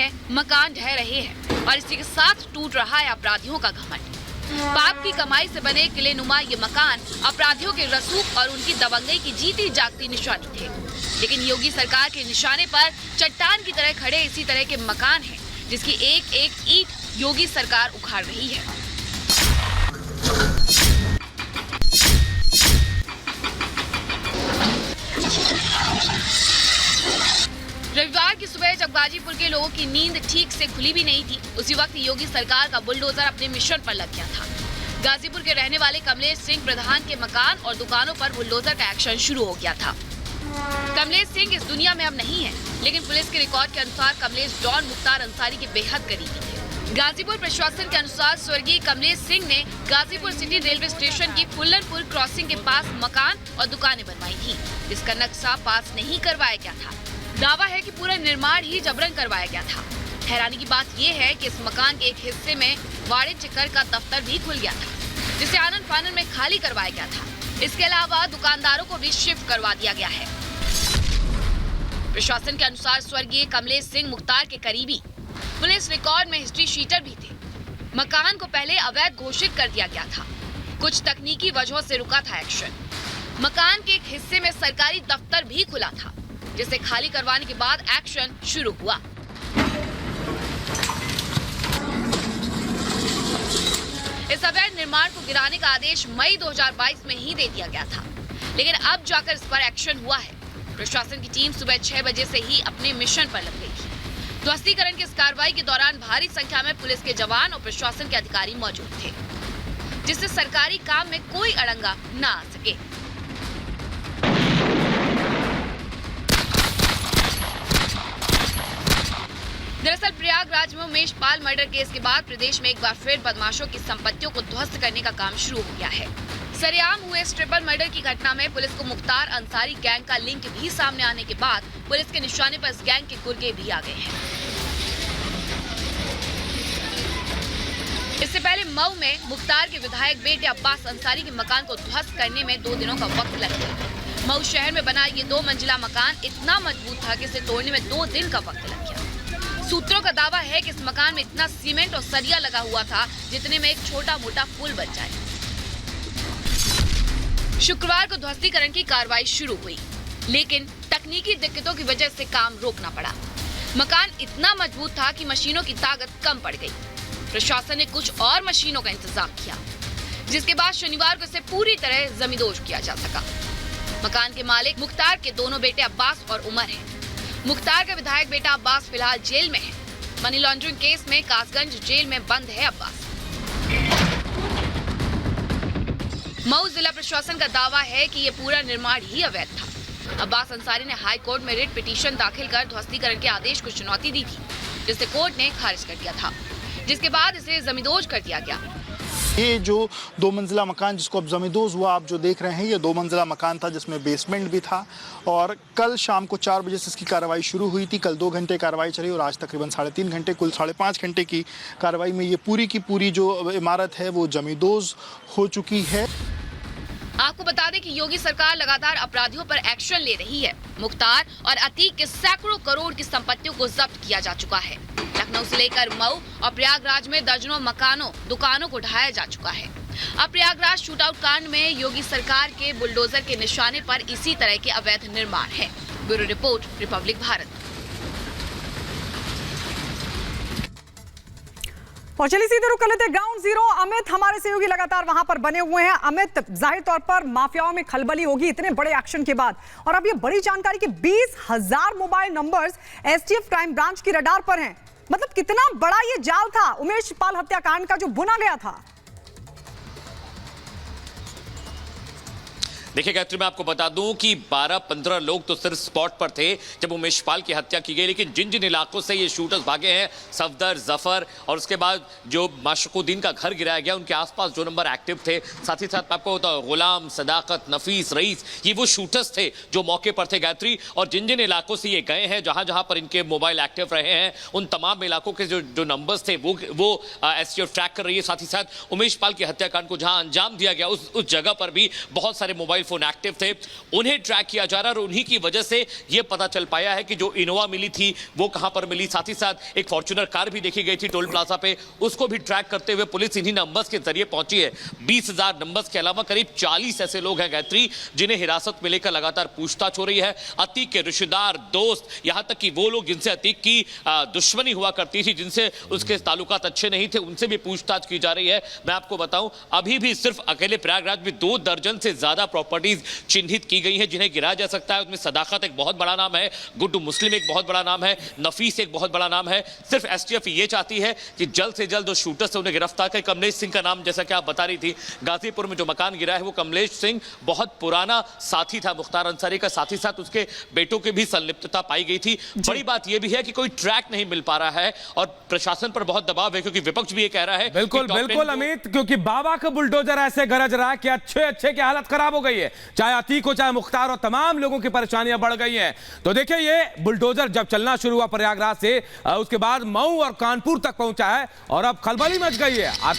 हैं, मकान ढह रहे हैं और इसी के साथ टूट रहा है अपराधियों का घमंड। पाप की कमाई से बने किले नुमा ये मकान अपराधियों के रसूख और उनकी दबंगई की जीती जागती निशानी थे। लेकिन योगी सरकार के निशाने पर चट्टान की तरह खड़े इसी तरह के मकान हैं, जिसकी एक एक ईंट योगी सरकार उखाड़ रही है। रविवार की सुबह जब गाजीपुर के लोगों की नींद ठीक से खुली भी नहीं थी, उसी वक्त योगी सरकार का बुलडोजर अपने मिशन पर लग गया था। गाजीपुर के रहने वाले कमलेश सिंह प्रधान के मकान और दुकानों पर बुलडोजर का एक्शन शुरू हो गया था। कमलेश सिंह इस दुनिया में अब नहीं है, लेकिन पुलिस के रिकॉर्ड के अनुसार कमलेश डॉन मुख्तार अंसारी के बेहद करीबी थे। गाजीपुर प्रशासन के अनुसार स्वर्गीय कमलेश सिंह ने गाजीपुर सिटी रेलवे स्टेशन की फुल्लनपुर क्रॉसिंग के पास मकान और दुकानें बनवाई थी, जिसका नक्शा पास नहीं करवाया गया था। दावा है कि पूरा निर्माण ही जबरन करवाया गया था। हैरानी की बात यह है कि इस मकान के एक हिस्से में वाणिज्य कर का दफ्तर भी खुल गया था, जिसे आनन फानन में खाली करवाया गया था। इसके अलावा दुकानदारों को भी शिफ्ट करवा दिया गया है। प्रशासन के अनुसार स्वर्गीय कमलेश सिंह मुख्तार के करीबी पुलिस रिकॉर्ड में हिस्ट्री शीटर भी थे। मकान को पहले अवैध घोषित कर दिया गया था। कुछ तकनीकी वजहों से रुका था एक्शन। मकान के एक हिस्से में सरकारी दफ्तर भी खुला था, जिसे खाली करवाने के बाद एक्शन शुरू हुआ। इस अवैध निर्माण को गिराने का आदेश मई 2022 में ही दे दिया गया था, लेकिन अब जाकर इस पर एक्शन हुआ है। प्रशासन की टीम सुबह 6 बजे से ही अपने मिशन पर लग गई थी। ध्वस्तीकरण की इस कार्रवाई के दौरान भारी संख्या में पुलिस के जवान और प्रशासन के अधिकारी मौजूद थे, जिससे सरकारी काम में कोई अड़ंगा न आ सके। दरअसल प्रयागराज में उमेश पाल मर्डर केस के बाद प्रदेश में एक बार फिर बदमाशों की संपत्तियों को ध्वस्त करने का काम शुरू हो गया है। सरेआम हुए इस ट्रिपल मर्डर की घटना में पुलिस को मुख्तार अंसारी गैंग का लिंक भी सामने आने के बाद पुलिस के निशाने पर इस गैंग के गुर्गे भी आ गए हैं। इससे पहले मऊ में मुख्तार के विधायक बेटे अब्बास अंसारी के मकान को ध्वस्त करने में 2 दिनों का वक्त लग गया। मऊ शहर में बना ये 2 मंजिला मकान इतना मजबूत था कि इसे तोड़ने में 2 दिन का वक्त लग गया। सूत्रों का दावा है कि इस मकान में इतना सीमेंट और सरिया लगा हुआ था जितने में एक छोटा मोटा पुल बन जाए। शुक्रवार को ध्वस्तीकरण की कार्रवाई शुरू हुई, लेकिन तकनीकी दिक्कतों की वजह से काम रोकना पड़ा। मकान इतना मजबूत था कि मशीनों की ताकत कम पड़ गई। प्रशासन ने कुछ और मशीनों का इंतजाम किया, जिसके बाद शनिवार को इसे पूरी तरह जमींदोज किया जा सका। मकान के मालिक मुख्तार के दोनों बेटे अब्बास और उमर हैं। मुख्तार का विधायक बेटा अब्बास फिलहाल जेल में है। मनी लॉन्ड्रिंग केस में कासगंज जेल में बंद है अब्बास। मऊ जिला प्रशासन का दावा है कि ये पूरा निर्माण ही अवैध था। अब्बास अंसारी ने हाई कोर्ट में रिट पिटीशन दाखिल कर ध्वस्तीकरण के आदेश को चुनौती दी थी, जिसे कोर्ट ने खारिज कर दिया था, जिसके बाद इसे जमींदोज कर दिया गया। ये जो 2 मंजिला मकान जिसको अब जमींदोज हुआ आप जो देख रहे हैं, ये 2 मंजिला मकान था जिसमें बेसमेंट भी था। और कल शाम को 4 बजे से इसकी कार्रवाई शुरू हुई थी। कल 2 घंटे कार्रवाई चली और आज तकरीबन 3.5 घंटे, कुल 5.5 घंटे की कार्रवाई में ये पूरी की पूरी जो इमारत है वो जमींदोज हो चुकी है। आपको बता दें कि योगी सरकार लगातार अपराधियों पर एक्शन ले रही है। मुख्तार और अतीक के सैकड़ों करोड़ की संपत्तियों को जब्त किया जा चुका है। लखनऊ से लेकर मऊ और प्रयागराज में दर्जनों मकानों, दुकानों को ढाया जा चुका है। अब प्रयागराज शूटआउट कांड में योगी सरकार के बुलडोजर के निशाने पर इसी तरह के अवैध निर्माण है। Bureau report, Republic Bharat. और चलिए सीधे रुक कर लेते हैं ग्राउंड जीरो। अमित हमारे सहयोगी लगातार वहां पर बने हुए हैं। अमित, जाहिर तौर पर माफियाओं में खलबली होगी इतने बड़े एक्शन के बाद, और अब ये बड़ी जानकारी कि 20,000 mobile numbers STF crime branch की रडार पर हैं। मतलब कितना बड़ा ये जाल था उमेश पाल हत्याकांड का जो बुना गया था। देखिए गायत्री, मैं आपको बता दूं कि 12-15 लोग तो सिर्फ स्पॉट पर थे जब उमेश पाल की हत्या की गई, लेकिन जिन जिन इलाकों से ये शूटर्स भागे हैं, सफदर, जफर और उसके बाद जो माशुकुद्दीन का घर गिराया गया, उनके आसपास जो नंबर एक्टिव थे, साथ ही साथ आपको बता गुलाम, सदाकत, नफीस, रईस, ये वो शूटर्स थे जो मौके पर थे गायत्री। और जिन जिन इलाकों से ये गए हैं, जहां जहां पर इनके मोबाइल एक्टिव रहे हैं, उन तमाम इलाकों के जो नंबर्स थे वो एसटीएफ ट्रैक कर रही है। साथ ही साथ उमेश पाल की हत्याकांड को जहां अंजाम दिया गया उस जगह पर भी बहुत सारे मोबाइल मोबाइल फोन एक्टिव थे, उन्हें ट्रैक किया जा रहा है और उन्हीं की वजह से यह पता चल पाया है कि जो इनोवा मिली थी वो कहां पर मिली। साथ ही साथ एक फॉर्च्यूनर कार भी देखी गई थी टोल प्लाजा पे, उसको भी ट्रैक करते हुए पुलिस इन्हीं नंबर्स के जरिए पहुंची है। 20,000 नंबर्स के अलावा करीब 40 ऐसे लोग हैं गायत्री जिन्हें हिरासत में लेकर लगातार पूछताछ हो रही है। अतीक के रिश्तेदार, दोस्त, यहां तक कि वो लोग जिनसे अतीक की दुश्मनी हुआ करती थी, जिनसे उसके ताल्लुकात अच्छे नहीं थे, उनसे भी पूछताछ की जा रही है। मैं आपको बताऊं, अभी भी सिर्फ अकेले प्रयागराज में 2 दर्जन से ज्यादा प्रॉपर्टीज चिन्हित की गई हैं जिन्हें गिराया जा सकता है। उसमें सदाकत एक बहुत बड़ा नाम है, गुड्डू मुस्लिम एक बहुत बड़ा नाम है, नफीस एक बहुत बड़ा नाम है। सिर्फ एसटीएफ ये चाहती है कि जल्द से जल्द उस शूटर से उन्हें गिरफ्तार करें। कमलेश सिंह का नाम, जैसा कि आप बता रही थी, गाजीपुर में जो मकान गिरा है वो कमलेश सिंह बहुत पुराना साथी था मुख्तार अंसारी का, साथ ही साथ उसके बेटों की भी संलिप्तता पाई गई थी। बड़ी बात यह भी है कि कोई ट्रैक नहीं मिल पा रहा है और प्रशासन पर बहुत दबाव है, क्योंकि विपक्ष भी ये कह रहा है। बिल्कुल बिल्कुल अमित, क्योंकि बाबा का बुलडोजर ऐसे गरज रहा है कि अच्छे की हालत खराब हो गई है, चाहे अतीक हो चाहे मुख्तार हो, तमाम लोगों की परेशानियां बढ़ गई हैं। तो देखिए, ये बुलडोजर जब चलना शुरू हुआ प्रयागराज से, उसके बाद मऊ और कानपुर तक पहुंचा है और अब खलबली मच गई है। आप